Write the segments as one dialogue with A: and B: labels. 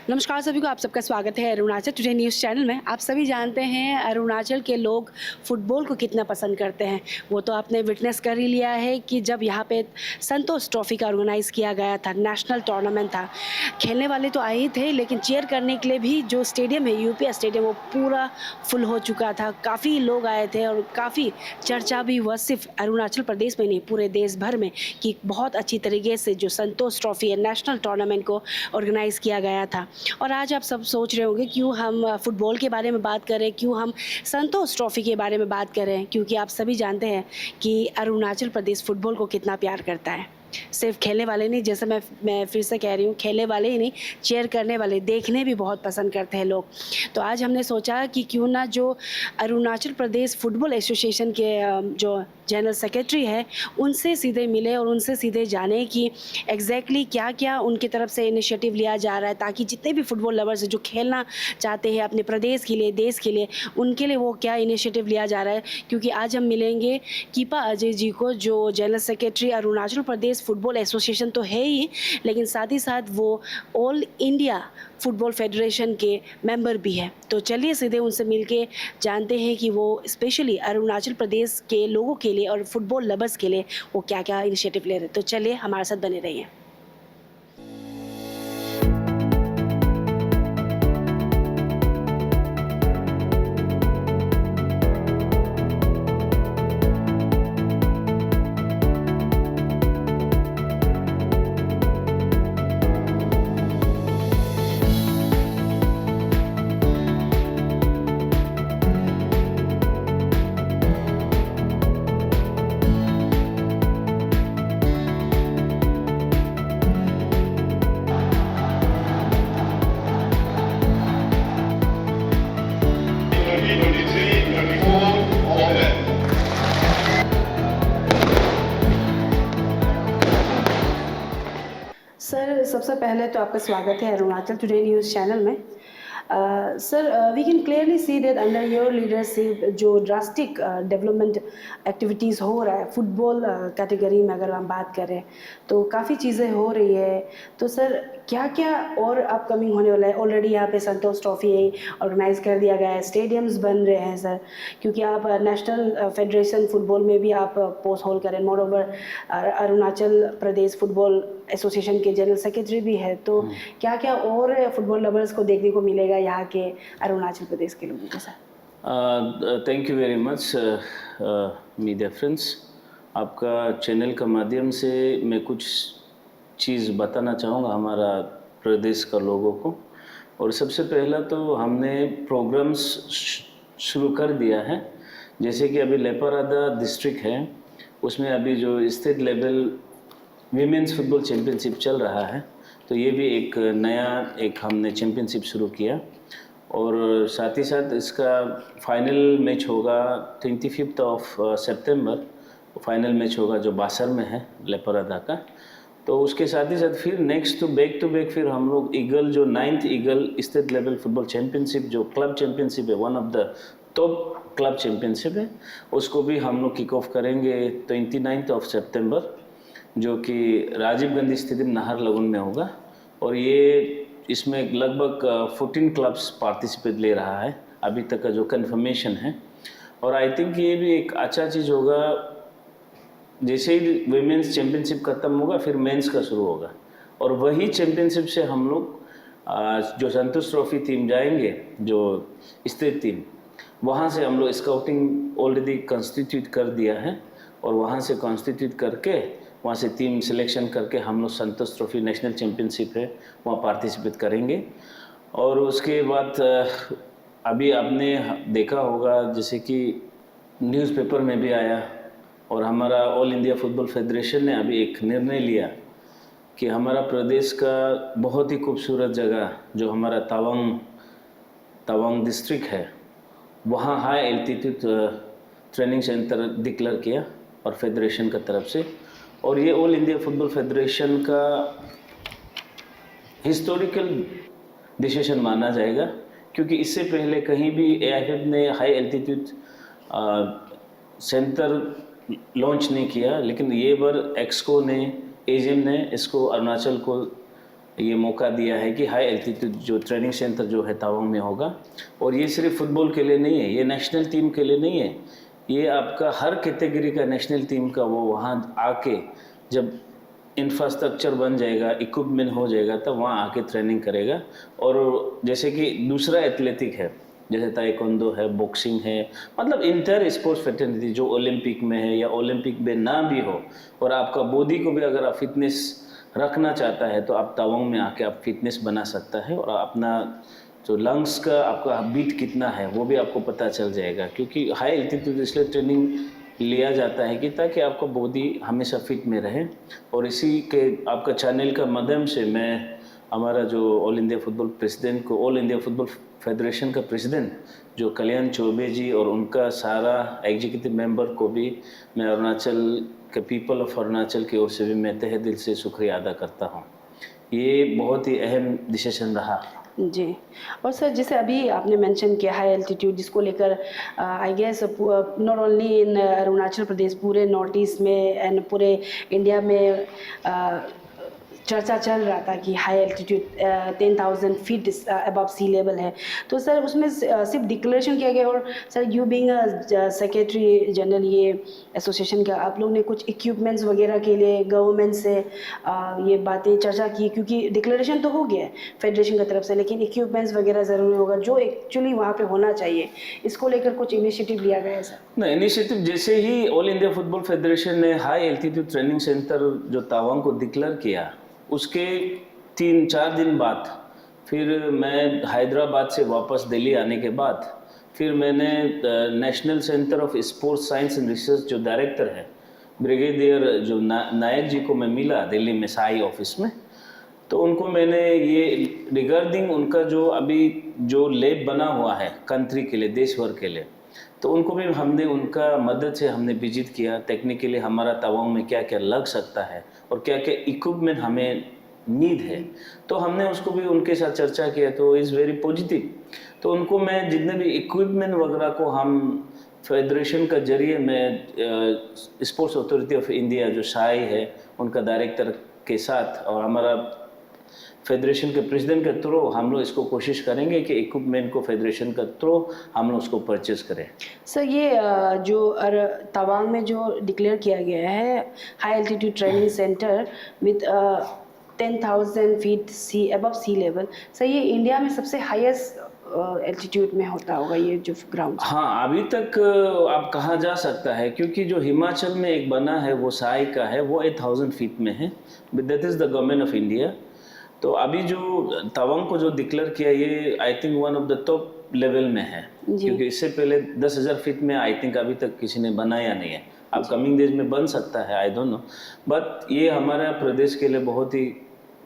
A: नमस्कार सभी को, आप सबका स्वागत है अरुणाचल टुडे न्यूज़ चैनल में। आप सभी जानते हैं अरुणाचल के लोग फुटबॉल को कितना पसंद करते हैं। वो तो आपने विटनेस कर ही लिया है कि जब यहाँ पे संतोष ट्रॉफी का ऑर्गेनाइज़ किया गया था, नेशनल टूर्नामेंट था। खेलने वाले तो आए ही थे, लेकिन चीयर करने के लिए भी जो स्टेडियम है, यूपीएस स्टेडियम, वो पूरा फुल हो चुका था। काफ़ी लोग आए थे और काफ़ी चर्चा भी हुआ, सिर्फ अरुणाचल प्रदेश में नहीं, पूरे देश भर में, कि बहुत अच्छी तरीके से जो संतोष ट्रॉफी है, नेशनल टूर्नामेंट को ऑर्गेनाइज़ किया गया था। और आज आप सब सोच रहे होंगे क्यों हम फुटबॉल के बारे में बात करें, क्यों हम संतोष ट्रॉफी के बारे में बात करें, क्योंकि आप सभी जानते हैं कि अरुणाचल प्रदेश फुटबॉल को कितना प्यार करता है। सिर्फ खेलने वाले नहीं, जैसे मैं फिर से कह रही हूँ, खेलने वाले ही नहीं, चीयर करने वाले, देखने भी बहुत पसंद करते हैं लोग। तो आज हमने सोचा कि क्यों ना जो अरुणाचल प्रदेश फुटबॉल एसोसिएशन के जो जनरल सेक्रेटरी है, उनसे सीधे मिले और उनसे सीधे जाने कि एग्जैक्टली क्या क्या उनकी तरफ से इनिशिएटिव लिया जा रहा है, ताकि जितने भी फुटबॉल लवर्स जो खेलना चाहते हैं अपने प्रदेश के लिए, देश के लिए, उनके लिए वो क्या इनिशिएटिव लिया जा रहा है। क्योंकि आज हम मिलेंगे कीपा अजय जी को, जो general secretary Arunachal Pradesh football association तो है ही, लेकिन साथ ही साथ वो ऑल इंडिया फुटबॉल फेडरेशन के मेंबर भी है। तो चलिए सीधे उनसे मिलके जानते हैं कि वो स्पेशली अरुणाचल प्रदेश के लोगों के लिए और फुटबॉल लवर्स के लिए वो क्या क्या इनिशिएटिव ले रहे हैं। तो चलिए हमारे साथ बने रहिए। सर, सबसे पहले तो आपका स्वागत है अरुणाचल टुडे न्यूज़ चैनल में। Sir, we can clearly see that under your leadership जो ड्रास्टिक डेवलपमेंट एक्टिविटीज़ हो रहा है फुटबॉल कैटेगरी में, अगर हम बात करें तो काफ़ी चीज़ें हो रही है। तो सर, क्या क्या और अपकमिंग होने वाला है? ऑलरेडी यहाँ पे संतोष ट्रॉफी ऑर्गेनाइज कर दिया गया है, स्टेडियम्स बन रहे हैं सर, क्योंकि आप नेशनल फेडरेशन फुटबॉल में भी आप पोस्ट होल्ड करें, more over Arunachal Pradesh football association के जनरल सेक्रेटरी भी है। तो क्या क्या और फुटबॉल लवर्स को देखने को मिलेगा यहाँ के अरुणाचल प्रदेश के लोगों के साथ?
B: Thank you very much media friends. आपका चैनल का माध्यम से मैं कुछ चीज़ बताना चाहूँगा हमारा प्रदेश का लोगों को। और सबसे पहला तो हमने प्रोग्राम्स शुरू कर दिया है। जैसे कि अभी लेपारादा डिस्ट्रिक्ट है, उसमें अभी जो state level women's football championship चल रहा है, तो ये भी एक नया हमने चैम्पियनशिप शुरू किया। और साथ ही साथ इसका फाइनल मैच होगा 25 ऑफ सितंबर, फाइनल मैच होगा जो बासर में है लेपारादा का। तो उसके साथ ही साथ फिर नेक्स्ट टू बैक फिर हम लोग ईगल, जो 9th eagle state level football championship, जो क्लब चैम्पियनशिप है, one of the top club championship है, उसको भी हम लोग किक ऑफ करेंगे 29 ऑफ सितंबर, जो कि राजीव गांधी स्टेडियम नाहरलगुन में होगा। और ये इसमें लगभग 14 क्लब्स पार्टिसिपेट ले रहा है अभी तक का जो कंफर्मेशन है। और आई थिंक ये भी एक अच्छा चीज़ होगा, जैसे ही वीमेंस चैम्पियनशिप खत्म होगा फिर मेंस का शुरू होगा, और वही चैम्पियनशिप से हम लोग जो संतोष ट्रॉफी टीम जाएंगे, जो स्टेट टीम, वहाँ से हम लोग स्काउटिंग ऑलरेडी कॉन्स्टिट्यूट कर दिया है, और वहाँ से कॉन्स्टिट्यूट करके वहाँ से टीम सिलेक्शन करके हम लोग संतोष ट्रॉफी नेशनल चैम्पियनशिप है वहाँ पार्टिसिपेट करेंगे। और उसके बाद अभी आपने देखा होगा, जैसे कि न्यूज़पेपर में भी आया, और हमारा ऑल इंडिया फुटबॉल फेडरेशन ने अभी एक निर्णय लिया कि हमारा प्रदेश का बहुत ही खूबसूरत जगह जो हमारा तवांग डिस्ट्रिक्ट है, वहाँ high altitude training centre declare किया और फेडरेशन का तरफ से। और ये ऑल इंडिया फुटबॉल फेडरेशन का हिस्टोरिकल डिसीजन माना जाएगा, क्योंकि इससे पहले कहीं भी एआईएफ ने हाई एल्टीट्यूड सेंटर लॉन्च नहीं किया, लेकिन ये बार एक्सको ने, एजीएम ने इसको अरुणाचल को ये मौका दिया है कि हाई एल्टीट्यूड जो ट्रेनिंग सेंटर जो है तवांग में होगा। और ये सिर्फ फुटबॉल के लिए नहीं है, ये नेशनल टीम के लिए नहीं है, ये आपका हर कैटेगरी का नेशनल टीम का वो वहाँ आके जब इंफ्रास्ट्रक्चर बन जाएगा, इक्विपमेंट हो जाएगा, तब वहाँ आके ट्रेनिंग करेगा। और जैसे कि दूसरा एथलेटिक है, जैसे ताइक्वांडो है, बॉक्सिंग है, मतलब इंटर स्पोर्ट्स फ्रेटर्निटी जो ओलंपिक में है या ओलंपिक में ना भी हो, और आपका बॉडी को भी अगर आप फिटनेस रखना चाहता है तो आप तवांग में आके आप फिटनेस बना सकता है। और अपना जो लंग्स का आपका बीट कितना है वो भी आपको पता चल जाएगा, क्योंकि हाई एल्टीट्यूड इसलिए ट्रेनिंग लिया जाता है कि ताकि आपका बॉडी हमेशा फिट में रहे। और इसी के आपका चैनल का माध्यम से मैं हमारा जो ऑल इंडिया फुटबॉल प्रेसिडेंट को, ऑल इंडिया फुटबॉल फेडरेशन का प्रेसिडेंट जो कल्याण चौबे जी और उनका सारा एग्जीक्यूटिव मेंबर को भी मैं अरुणाचल के पीपल ऑफ अरुणाचल की ओर से भी मैं तहे दिल से शुक्रिया अदा करता हूँ। ये बहुत ही अहम डिसीजन रहा।
A: जी। और सर जैसे अभी आपने मेंशन किया हाई एल्टीट्यूड, जिसको लेकर I guess not only in Arunachal Pradesh, पूरे नॉर्थ ईस्ट में एंड पूरे इंडिया में चर्चा चल रहा था कि high altitude 10,000 feet above sea level है। तो सर उसमें सिर्फ डिक्लेरेशन किया गया, और sir you being secretary general ये एसोसिएशन का, आप लोग ने कुछ इक्विपमेंट्स वगैरह के लिए गवर्नमेंट से ये बातें चर्चा की? क्योंकि डिक्लेरेशन तो हो गया है फेडरेशन की तरफ से, लेकिन इक्विपमेंट्स वगैरह ज़रूरी होगा जो एक्चुअली वहाँ पे होना चाहिए। इसको लेकर कुछ इनिशिएटिव लिया गया है सर?
B: नहीं, इनिशिएटिव जैसे ही ऑल इंडिया फुटबॉल फेडरेशन ने हाई एल्टीट्यूड ट्रेनिंग सेंटर जो तवांग को डिक्लेयर किया, उसके 3-4 दिन बाद फिर मैं हैदराबाद से वापस दिल्ली आने के बाद फिर मैंने national centre of sports science and research जो डायरेक्टर है ब्रिगेडियर जो नायक जी को मैं मिला दिल्ली में साई ऑफिस में। तो उनको मैंने ये रिगार्डिंग उनका जो अभी जो लैब बना हुआ है कंट्री के लिए, देश भर के लिए, तो उनको भी हमने उनका मदद से हमने विजिट किया। टेक्निकली हमारा तवांग में क्या क्या लग सकता है और क्या क्या इक्विपमेंट हमें नीड है, तो हमने उसको भी उनके साथ चर्चा किया। तो इज़ वेरी पॉजिटिव। तो उनको मैं जितने भी इक्विपमेंट वगैरह को हम फेडरेशन का जरिए मैं स्पोर्ट्स अथॉरिटी ऑफ इंडिया जो साई है उनका डायरेक्टर के साथ और हमारा फेडरेशन के प्रेसिडेंट के थ्रू हम लोग इसको कोशिश करेंगे कि इक्विपमेंट को फेडरेशन के थ्रू हम लोग उसको परचेज करें।
A: सर ये जो तवांग में जो डिक्लेयर किया गया है high altitude training centre with 10,000 feet above sea level, sir ये इंडिया में सबसे हाईएस्ट एल्टीट्यूड में होता होगा ये जो ग्राउंड?
B: हाँ, अभी तक आप कहा जा सकता है, क्योंकि जो हिमाचल में एक बना है वो साई का है, वो 8,000 फीट में है, that is the government of India. तो अभी जो तवांग को जो डिक्लेयर किया ये I think one of the top level में है, क्योंकि इससे पहले 10,000 फीट में आई थिंक अभी तक किसी ने बनाया नहीं है। अब कमिंग डेज में बन सकता है, आई डोंट नो, बट ये हमारा प्रदेश के लिए बहुत ही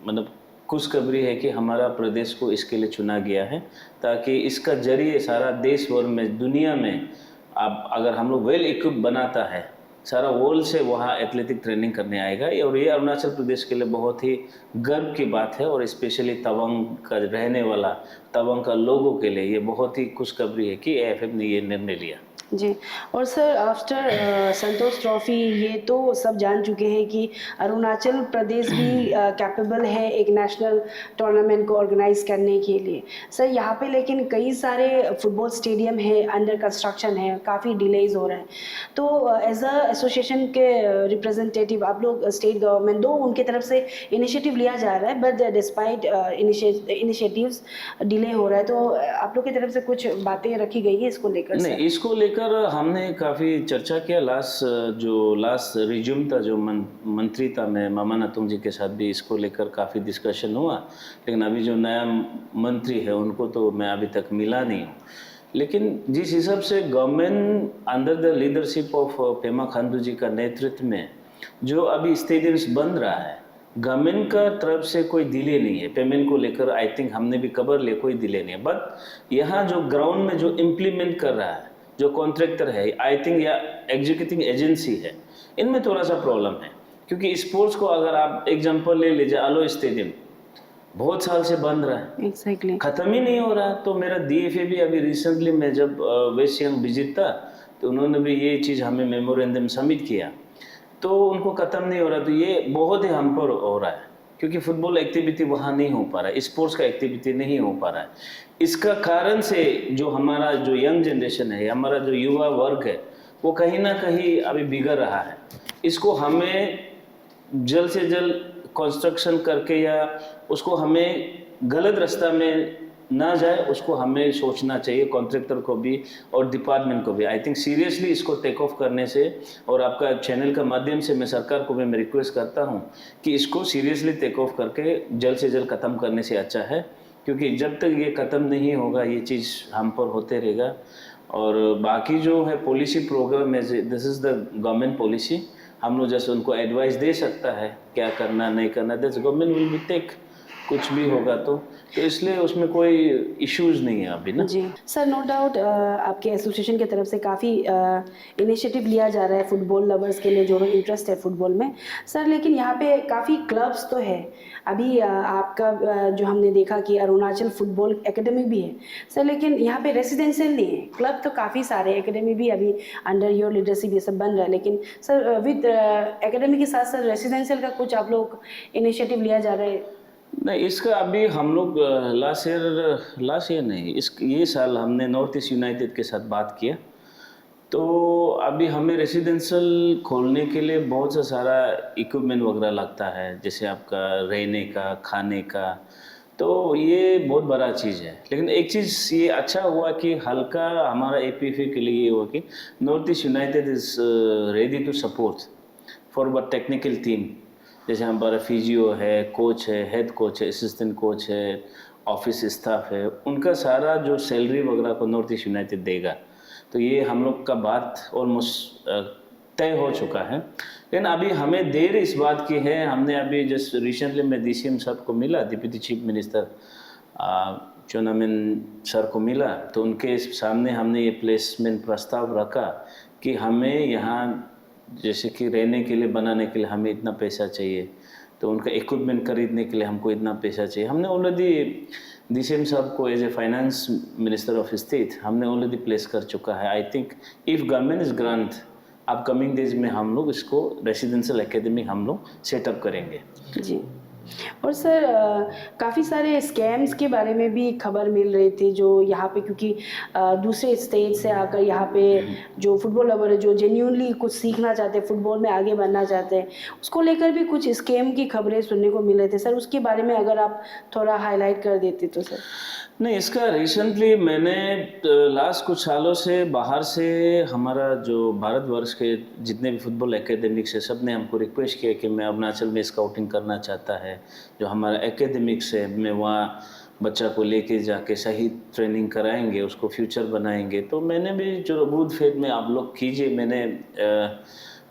B: मतलब खुशखबरी है कि हमारा प्रदेश को इसके लिए चुना गया है, ताकि इसका जरिए सारा देश भर में दुनिया में अब अगर हम लोग वेल इक्विप बनाता है सारा वर्ल्ड से वहाँ एथलेटिक ट्रेनिंग करने आएगा। और ये अरुणाचल प्रदेश के लिए बहुत ही गर्व की बात है, और स्पेशली तवांग का रहने वाला तवांग का लोगों के लिए ये बहुत ही खुशखबरी है कि एएफएफ ने ये निर्णय लिया।
A: जी। और सर आफ्टर संतोष ट्रॉफी ये तो सब जान चुके हैं कि अरुणाचल प्रदेश भी कैपेबल है एक नेशनल टूर्नामेंट को ऑर्गेनाइज करने के लिए। सर यहाँ पे लेकिन कई सारे फुटबॉल स्टेडियम है अंडर कंस्ट्रक्शन है, काफ़ी डिलेज हो रहा है। तो एज अ एसोसिएशन के रिप्रेजेंटेटिव आप लोग स्टेट गवर्नमेंट दो उनके तरफ से इनिशिएटिव लिया जा रहा है, बट डिस्पाइट इनिशिएटिव्स डिले हो रहा है, तो आप लोग की तरफ से कुछ बातें रखी गई है इसको लेकर?
B: नहीं, इसको लेकर हमने काफ़ी चर्चा किया। लास्ट रिज्यूम था जो मंत्री था, मैं मामा नातुंग जी के साथ भी इसको लेकर काफ़ी डिस्कशन हुआ, लेकिन अभी जो नया मंत्री है उनको तो मैं अभी तक मिला नहीं हूँ। लेकिन जिस हिसाब से government under the leadership of Pema Khandu ji का नेतृत्व में जो अभी स्टेडियम्स बन रहा है, गवर्नमेंट का तरफ से कोई डिले नहीं है पेमेंट को लेकर। आई थिंक हमने भी खबर ले कोई डिले नहीं है, बट यहाँ जो ग्राउंड में जो इम्प्लीमेंट कर रहा है जो कॉन्ट्रैक्टर है आई थिंक या एग्जीक्यूटिंग एजेंसी है, इनमें थोड़ा सा प्रॉब्लम है। क्योंकि स्पोर्ट्स को अगर आप एग्जांपल ले लीजिए, आलो स्टेडियम बहुत साल से बंद रहा है,
A: Exactly.
B: ख़त्म ही नहीं हो रहा। तो मेरा डीएफए भी अभी रिसेंटली में जब वेस्ट सियांग विजिट था तो उन्होंने भी ये चीज़ हमें मेमोरेंडम सबमिट किया, तो उनको ख़त्म नहीं हो रहा। तो ये बहुत ही हम पर हो रहा है, क्योंकि फुटबॉल एक्टिविटी वहाँ नहीं हो पा रहा है, स्पोर्ट्स का एक्टिविटी नहीं हो पा रहा है। इसका कारण से जो हमारा जो यंग जनरेशन है, हमारा जो युवा वर्ग है, वो कहीं ना कहीं अभी बिगड़ रहा है। इसको हमें जल्द से जल्द कंस्ट्रक्शन करके या उसको हमें गलत रास्ता में ना जाए, उसको हमें सोचना चाहिए, कॉन्ट्रैक्टर को भी और डिपार्टमेंट को भी। आई थिंक सीरियसली इसको टेक ऑफ करने से, और आपका चैनल का माध्यम से मैं सरकार को भी मैं रिक्वेस्ट करता हूँ कि इसको सीरियसली टेक ऑफ करके जल्द से जल्द ख़त्म करने से अच्छा है, क्योंकि जब तक ये ख़त्म नहीं होगा ये चीज़ हम पर होते रहेगा। और बाकी जो है पॉलिसी प्रोग्राम है, this is the government policy, हम लोग जैसे उनको एडवाइस दे सकता है क्या करना नहीं करना, that's government will be take, कुछ भी होगा तो इसलिए उसमें कोई इश्यूज नहीं है अभी ना।
A: जी सर, नो डाउट आपके एसोसिएशन की तरफ से काफ़ी इनिशिएटिव लिया जा रहा है फुटबॉल लवर्स के लिए जो इंटरेस्ट है फुटबॉल में सर, लेकिन यहाँ पे काफ़ी क्लब्स तो है अभी। आपका जो हमने देखा कि अरुणाचल फुटबॉल एकेडमी भी है सर, लेकिन यहाँ पे रेसिडेंशियल नहीं है। क्लब तो काफ़ी सारे, एकेडमी भी अभी अंडर योर लीडरशिप ये सब बन रहा है, लेकिन सर विद एकेडमी के साथ साथ रेसिडेंशियल का कुछ आप लोग इनिशिएटिव लिया जा रहा है?
B: नहीं, इसका अभी हम लोग लास्ट ईयर नहीं, ये साल हमने नॉर्थ ईस्ट यूनाइटेड के साथ बात किया, तो अभी हमें रेसिडेंशियल खोलने के लिए बहुत सा सारा इक्विपमेंट वगैरह लगता है, जैसे आपका रहने का, खाने का, तो ये बहुत बड़ा चीज़ है। लेकिन एक चीज़ ये अच्छा हुआ कि हल्का हमारा एपीएफए के लिए ये हुआ कि North East United is ready to support for the technical team, जैसे हमारा फिजियो है, कोच है, हेड कोच है, असिस्टेंट कोच है, ऑफिस स्टाफ है, उनका सारा जो सैलरी वगैरह को नॉर्थ ईस्ट यूनाइटेड देगा। तो ये हम लोग का बात ऑलमोस्ट तय हो चुका है। लेकिन अभी हमें देर इस बात की है, हमने अभी जस्ट रिसेंटली मैं डीसीएम साहब को मिला, deputy chief minister Chowna Mein sir को मिला, तो उनके सामने हमने ये प्लेसमेंट प्रस्ताव रखा कि हमें यहाँ जैसे कि रहने के लिए, बनाने के लिए हमें इतना पैसा चाहिए, तो उनका इक्विपमेंट खरीदने के लिए हमको इतना पैसा चाहिए। हमने ऑलरेडी डीसीएम साहब को as a finance minister of state हमने ऑलरेडी प्लेस कर चुका है। I think if government is grant, upcoming days में हम लोग इसको रेसिडेंशियल एकेडमी हम लोग सेटअप करेंगे।
A: जी, और सर काफ़ी सारे स्कैम्स के बारे में भी खबर मिल रही थी जो यहाँ पे, क्योंकि दूसरे स्टेट से आकर यहाँ पे जो फुटबॉल लवर है, जो जेन्यूनली कुछ सीखना चाहते हैं, फुटबॉल में आगे बढ़ना चाहते हैं, उसको लेकर भी कुछ स्कैम की खबरें सुनने को मिल रही थी सर। उसके बारे में अगर आप थोड़ा हाईलाइट कर देते तो सर।
B: नहीं, इसका रिसेंटली मैंने लास्ट कुछ सालों से बाहर से हमारा जो भारतवर्ष के जितने भी फुटबॉल एकेडमिक्स है, सब ने हमको रिक्वेस्ट किया कि मैं अरुणाचल में स्काउटिंग करना चाहता है, जो हमारा एकेडमिक्स है मैं वहाँ बच्चा को लेके जाके सही ट्रेनिंग कराएंगे, उसको फ्यूचर बनाएंगे। तो मैंने भी जो गुड फेथ में आप लोग कीजिए, मैंने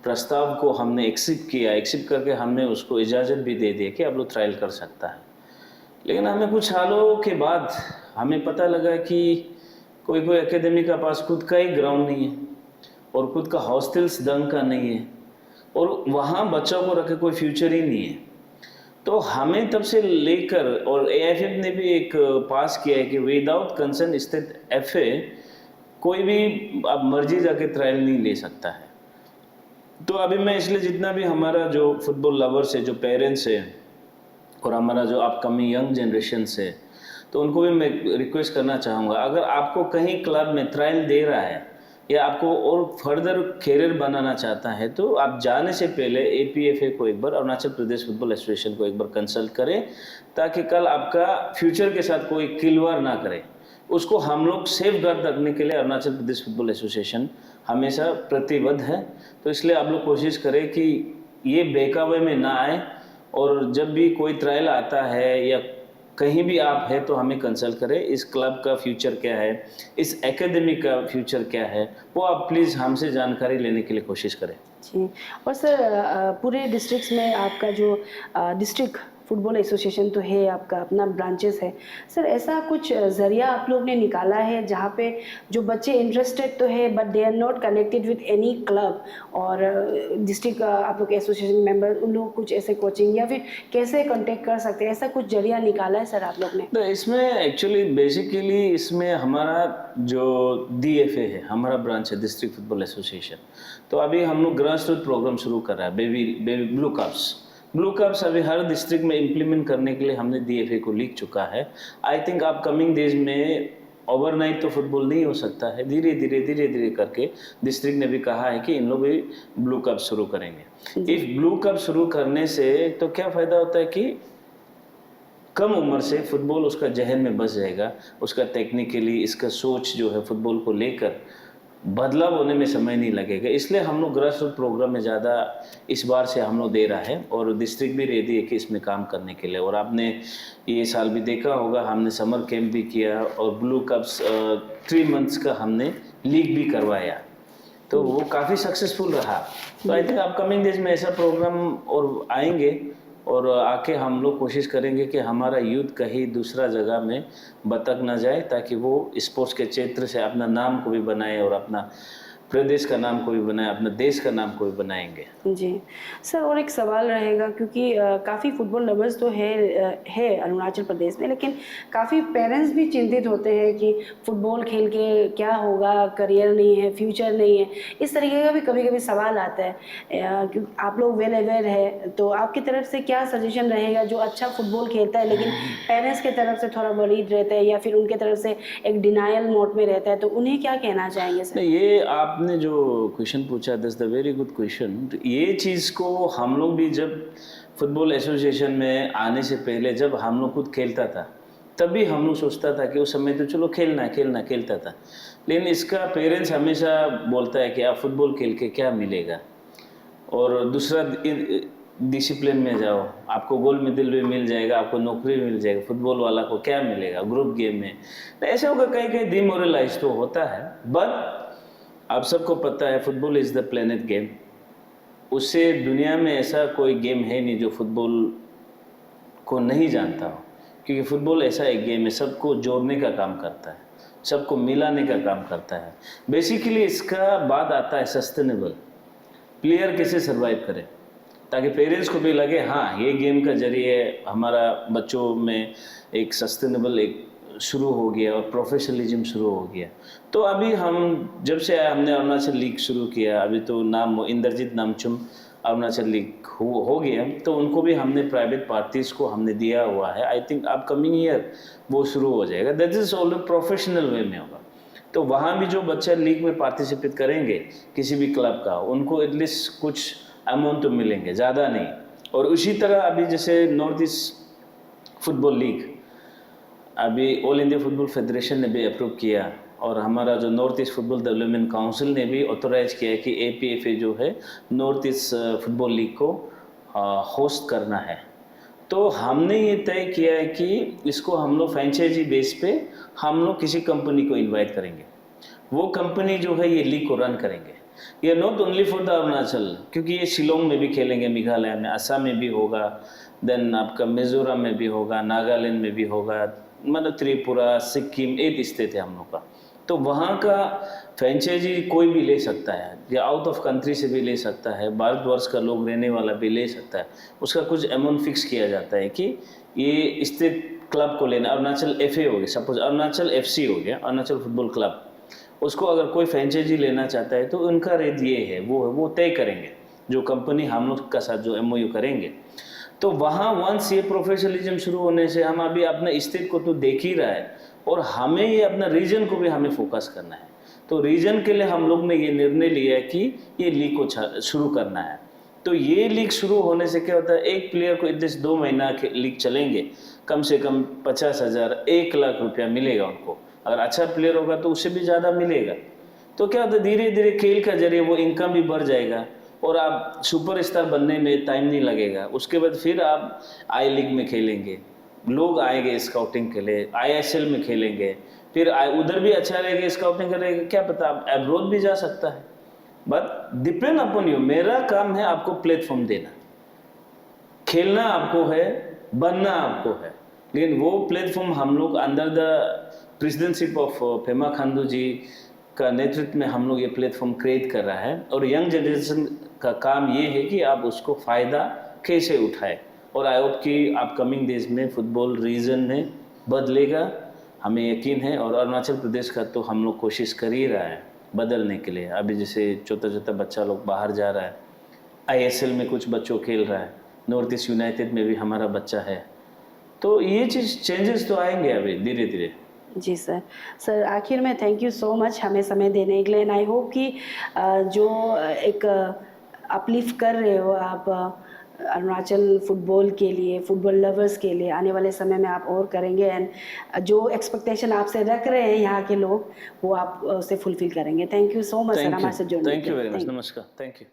B: प्रस्ताव को हमने एक्सेप्ट किया, एक्सेप्ट करके हमने उसको इजाज़त भी दे दिया कि आप लोग ट्रायल कर सकता है। लेकिन हमें कुछ सालों के बाद हमें पता लगा कि कोई एकेडमी का पास खुद का ही ग्राउंड नहीं है और खुद का हॉस्टल्स ढंग का नहीं है और वहाँ बच्चों को रखे कोई फ्यूचर ही नहीं है। तो हमें तब से लेकर, और एएफएफ ने भी एक पास किया है कि विदाउट कंसर्न स्टेट एफए कोई भी आप मर्जी जाके ट्रायल नहीं ले सकता है। तो अभी मैं इसलिए जितना भी हमारा जो फुटबॉल लवर्स है, जो पेरेंट्स है और हमारा जो अपकमिंग यंग जनरेशन है, तो उनको भी मैं रिक्वेस्ट करना चाहूँगा, अगर आपको कहीं क्लब में ट्रायल दे रहा है या आपको और फर्दर कैरियर बनाना चाहता है, तो आप जाने से पहले एपीएफए को एक बार, अरुणाचल प्रदेश फुटबॉल एसोसिएशन को एक बार कंसल्ट करें, ताकि कल आपका फ्यूचर के साथ कोई खिलवाड़ ना करे। उसको हम लोग सेफ गार्ड रखने के लिए अरुणाचल प्रदेश फुटबॉल एसोसिएशन हमेशा प्रतिबद्ध है। तो इसलिए आप लोग कोशिश करें कि ये बहकावे में ना आए, और जब भी कोई ट्रायल आता है या कहीं भी आप है तो हमें कंसल्ट करें, इस क्लब का फ्यूचर क्या है, इस एकेडमी का फ्यूचर क्या है, वो आप प्लीज़ हमसे जानकारी लेने के लिए कोशिश करें।
A: जी, और सर पूरे डिस्ट्रिक्ट्स में आपका जो डिस्ट्रिक्ट फुटबॉल एसोसिएशन तो है, आपका अपना ब्रांचेस है सर, ऐसा कुछ ज़रिया आप लोग ने निकाला है जहाँ पे जो बच्चे इंटरेस्टेड तो है but they are not connected with any club, और डिस्ट्रिक्ट आप लोग एसोसिएशन मेंबर उन लोग कुछ ऐसे कोचिंग या फिर कैसे कांटेक्ट कर सकते हैं, ऐसा कुछ जरिया निकाला है सर आप लोग ने?
B: तो इसमें एक्चुअली बेसिकली इसमें हमारा जो डीएफए है, हमारा ब्रांच है डिस्ट्रिक्ट फुटबॉल एसोसिएशन, तो अभी हम लोग ग्रास रूट प्रोग्राम शुरू कर रहा है, baby blue cups. Blue cups अभी हर डिस्ट्रिक्ट में इम्प्लीमेंट करने के लिए हमने DFA को लिख चुका है। आई थिंक अपकमिंग डेज में ओवरनाइट तो फुटबॉल नहीं हो सकता है, धीरे धीरे करके डिस्ट्रिक्ट ने भी कहा है कि इन लोग भी ब्लू कप शुरू करेंगे। इफ ब्लू कप शुरू करने से तो क्या फ़ायदा होता है कि कम उम्र से फुटबॉल उसका जहन में बस जाएगा, उसका टेक्निकली इसका सोच जो है फुटबॉल को लेकर बदलाव होने में समय नहीं लगेगा। इसलिए हम लोग ग्रास रूट प्रोग्राम में ज़्यादा इस बार से हम लोग दे रहा है और डिस्ट्रिक्ट भी रेडी है कि इसमें काम करने के लिए। और आपने ये साल भी देखा होगा, हमने समर कैंप भी किया और ब्लू कप्स 3 मंथ्स का हमने लीग भी करवाया, तो वो काफ़ी सक्सेसफुल रहा। तो आई थिंक अपकमिंग डेज में ऐसा प्रोग्राम और आएंगे और आके हम लोग कोशिश करेंगे कि हमारा यूथ कहीं दूसरा जगह में भटक ना जाए, ताकि वो स्पोर्ट्स के क्षेत्र से अपना नाम को भी बनाए और अपना प्रदेश का नाम को भी बनाए, अपने देश का नाम को भी बनाएंगे।
A: जी सर, और एक सवाल रहेगा क्योंकि काफ़ी फुटबॉल लवर्स तो है अरुणाचल प्रदेश में, लेकिन काफ़ी पेरेंट्स भी चिंतित होते हैं कि फुटबॉल खेल के क्या होगा, करियर नहीं है, फ्यूचर नहीं है, इस तरीके का भी कभी कभी सवाल आता है। क्योंकि आप लोग वेल अवेयर है, तो आपकी तरफ से क्या सजेशन रहेगा जो अच्छा फुटबॉल खेलता है लेकिन पेरेंट्स की तरफ से थोड़ा वरीड रहता है या फिर उनके तरफ से एक डिनायल मोड में रहता है, तो उन्हें क्या कहना चाहेंगे सर?
B: ये आपने जो क्वेश्चन पूछा, that's the very good question. ये चीज़ को हम लोग भी जब फुटबॉल एसोसिएशन में आने से पहले जब हम लोग खुद खेलता था, तभी हम लोग सोचता था कि उस समय तो चलो खेलता था, लेकिन इसका पेरेंट्स हमेशा बोलता है कि आप फुटबॉल खेल के क्या मिलेगा, और दूसरा डिसिप्लिन में जाओ, आपको गोल्ड मेडल भी मिल जाएगा, आपको नौकरी भी मिल जाएगा, फुटबॉल वाला को क्या मिलेगा ग्रुप गेम में। तो ऐसे होगा, कहीं कहीं डिमोरलाइज तो होता है, बट आप सबको पता है football is the planet game. उससे दुनिया में ऐसा कोई गेम है नहीं जो फुटबॉल को नहीं जानता हो, क्योंकि फुटबॉल ऐसा एक गेम है, सबको जोड़ने का काम करता है, सबको मिलाने का काम करता है। बेसिकली इसका बाद आता है सस्टेनेबल, प्लेयर कैसे सर्वाइव करे, ताकि पेरेंट्स को भी लगे हाँ ये गेम का जरिए हमारा बच्चों में एक सस्टेनेबल एक शुरू हो गया और प्रोफेशनलिज्म शुरू हो गया। तो अभी हम जब से आए, हमने अरुणाचल लीग शुरू किया, अभी तो नाम इंद्रजीत नामचुम अरुणाचल लीग हो गया, तो उनको भी हमने प्राइवेट पार्टीज़ को हमने दिया हुआ है। आई थिंक अपकमिंग ईयर वो शुरू हो जाएगा, that is already professional way में होगा। तो वहाँ भी जो बच्चा लीग में पार्टिसिपेट करेंगे किसी भी क्लब का, उनको एटलीस्ट कुछ अमाउंट तो मिलेंगे, ज़्यादा नहीं। और उसी तरह अभी जैसे नॉर्थ ईस्ट फुटबॉल लीग अभी ऑल इंडिया फुटबॉल फेडरेशन ने भी अप्रूव किया, और हमारा जो north east football development council ने भी ऑथोराइज किया है कि APFA जो है नॉर्थ ईस्ट फुटबॉल लीग को होस्ट करना है। तो हमने ये तय किया है कि इसको हम लोग फ्रेंचाइजी बेस पे हम लोग किसी कंपनी को इनवाइट करेंगे, वो कंपनी जो है ये लीग को रन करेंगे। ये not only for the Arunachal, क्योंकि ये शिलोंग में भी खेलेंगे, मेघालय में, असम में भी होगा, देन आपका मिजोरम में भी होगा, नागालैंड में भी होगा, मतलब त्रिपुरा, सिक्किम, 8 स्टेट है हम लोग का। तो वहाँ का फ्रेंचाइजी कोई भी ले सकता है, या आउट ऑफ कंट्री से भी ले सकता है, भारतवर्ष का लोग रहने वाला भी ले सकता है। उसका कुछ अमाउंट फिक्स किया जाता है कि ये स्टेट क्लब को लेना, अरुणाचल FA हो गया, सपोज अरुणाचल FC हो गया, अरुणाचल फुटबॉल क्लब, उसको अगर कोई फ्रेंचाइजी लेना चाहता है तो उनका रेट ये है, वो तय करेंगे, जो कंपनी हम लोग का साथ जो MOU करेंगे। तो वहाँ वंस ये प्रोफेशनलिज्म शुरू होने से हम अभी अपने स्टेट को तो देख ही रहा है, और हमें ये अपना रीजन को भी हमें फोकस करना है। तो रीजन के लिए हम लोग ने ये निर्णय लिया है कि ये लीग को शुरू करना है। तो ये लीग शुरू होने से क्या होता है, एक प्लेयर को एटलीस्ट 2 महीना के लीग चलेंगे, कम से कम 50,000 1 लाख रुपया मिलेगा उनको। अगर अच्छा प्लेयर होगा तो उससे भी ज़्यादा मिलेगा। तो क्या होता है, धीरे धीरे खेल का जरिए वो इनकम भी बढ़ जाएगा, और आप सुपरस्टार बनने में टाइम नहीं लगेगा। उसके बाद फिर आप आई लीग में खेलेंगे, लोग आएंगे स्काउटिंग के लिए, ISL में खेलेंगे, फिर उधर भी अच्छा रहेगा, स्काउटिंग करेंगे, क्या पता आप एब्रोड भी जा सकता है। बट डिपेंड अपॉन यू, मेरा काम है आपको प्लेटफॉर्म देना, खेलना आपको है, बनना आपको है, लेकिन वो प्लेटफॉर्म हम लोग under the presidentship of Pema Khandu ji का नेतृत्व में हम लोग ये प्लेटफॉर्म क्रिएट कर रहा है। और यंग जनरेशन का काम ये है कि आप उसको फ़ायदा कैसे उठाए, और आई होप कि अपकमिंग डेज में फुटबॉल रीजन में बदलेगा, हमें यकीन है। और अरुणाचल प्रदेश का तो हम लोग कोशिश कर ही रहा है बदलने के लिए। अभी जैसे छोटा छोटा बच्चा लोग बाहर जा रहा है, ISL में कुछ बच्चों खेल रहा है, नॉर्थ ईस्ट यूनाइटेड में भी हमारा बच्चा है। तो ये चीज़ चेंजेस तो आएंगे अभी धीरे धीरे।
A: जी सर आखिर में थैंक यू सो मच हमें समय देने के लिए। एंड आई होप कि जो एक अपलिफ्ट कर रहे हो आप अरुणाचल फुटबॉल के लिए, फुटबॉल लवर्स के लिए, आने वाले समय में आप और करेंगे। एंड जो एक्सपेक्टेशन आपसे रख रहे हैं यहाँ के लोग, वो आप उसे फुलफिल करेंगे। Thank you so much sir हमारे साथ जुड़ने के लिए।
B: Thank you very much.
A: Thank you.
B: नमस्कार। Thank you.